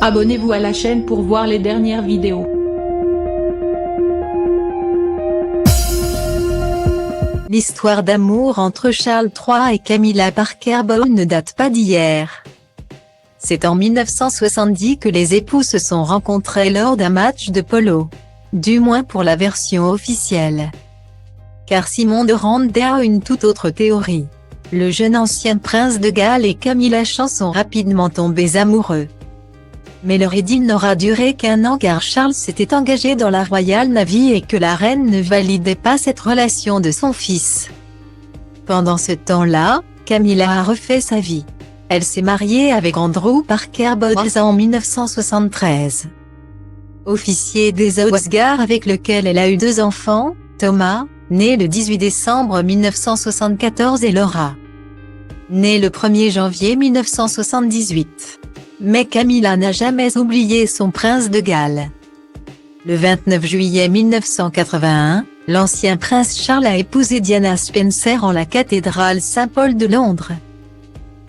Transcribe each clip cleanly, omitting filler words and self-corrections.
Abonnez-vous à la chaîne pour voir les dernières vidéos. L'histoire d'amour entre Charles III et Camilla Parker Bowles ne date pas d'hier. C'est en 1970 que les époux se sont rencontrés lors d'un match de polo. Du moins pour la version officielle. Car Simon de Rande a une toute autre théorie. Le jeune ancien prince de Galles et Camilla Champ sont rapidement tombés amoureux. Mais leur idylle n'aura duré qu'un an car Charles s'était engagé dans la Royal Navy et que la reine ne validait pas cette relation de son fils. Pendant ce temps-là, Camilla a refait sa vie. Elle s'est mariée avec Andrew Parker Bowles en 1973. Officier des Outgars avec lequel elle a eu 2 enfants, Thomas, né le 18 décembre 1974 et Laura, née le 1er janvier 1978. Mais Camilla n'a jamais oublié son prince de Galles. Le 29 juillet 1981, l'ancien prince Charles a épousé Diana Spencer en la cathédrale Saint-Paul de Londres.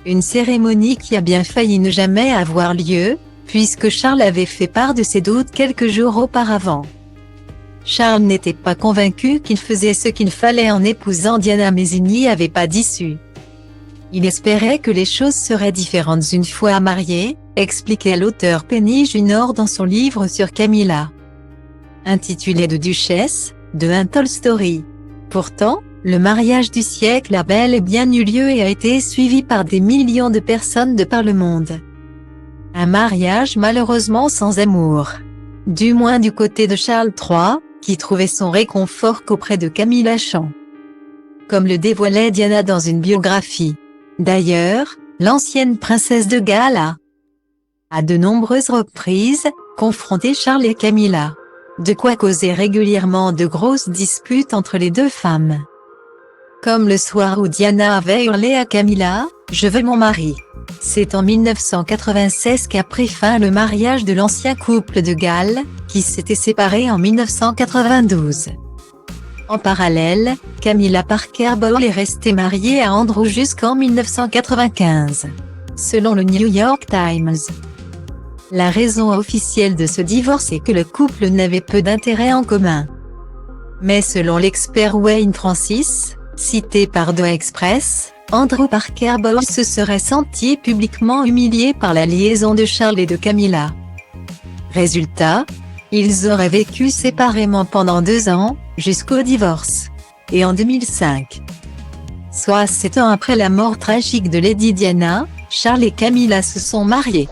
Une cérémonie qui a bien failli ne jamais avoir lieu, puisque Charles avait fait part de ses doutes quelques jours auparavant. Charles n'était pas convaincu qu'il faisait ce qu'il fallait en épousant Diana mais il n'y avait pas d'issue. Il espérait que les choses seraient différentes une fois mariés, expliquait l'auteur Penny Junor dans son livre sur Camilla, intitulé De Duchesse, de Untold Story. Pourtant, le mariage du siècle a bel et bien eu lieu et a été suivi par des millions de personnes de par le monde. Un mariage malheureusement sans amour. Du moins du côté de Charles III, qui trouvait son réconfort qu'auprès de Camilla Champ. Comme le dévoilait Diana dans une biographie. D'ailleurs, l'ancienne princesse de Galles à de nombreuses reprises, confronté Charles et Camilla. De quoi causer régulièrement de grosses disputes entre les deux femmes. Comme le soir où Diana avait hurlé à Camilla, « Je veux mon mari ». C'est en 1996 qu'a pris fin le mariage de l'ancien couple de Galles, qui s'était séparé en 1992. En parallèle, Camilla Parker Bowles est restée mariée à Andrew jusqu'en 1995. Selon le New York Times. La raison officielle de ce divorce est que le couple n'avait peu d'intérêts en commun. Mais selon l'expert Wayne Francis, cité par The Express, Andrew Parker Bowles se serait senti publiquement humilié par la liaison de Charles et de Camilla. Résultat, ils auraient vécu séparément pendant 2 ans, jusqu'au divorce. Et en 2005, soit 7 ans après la mort tragique de Lady Diana, Charles et Camilla se sont mariés.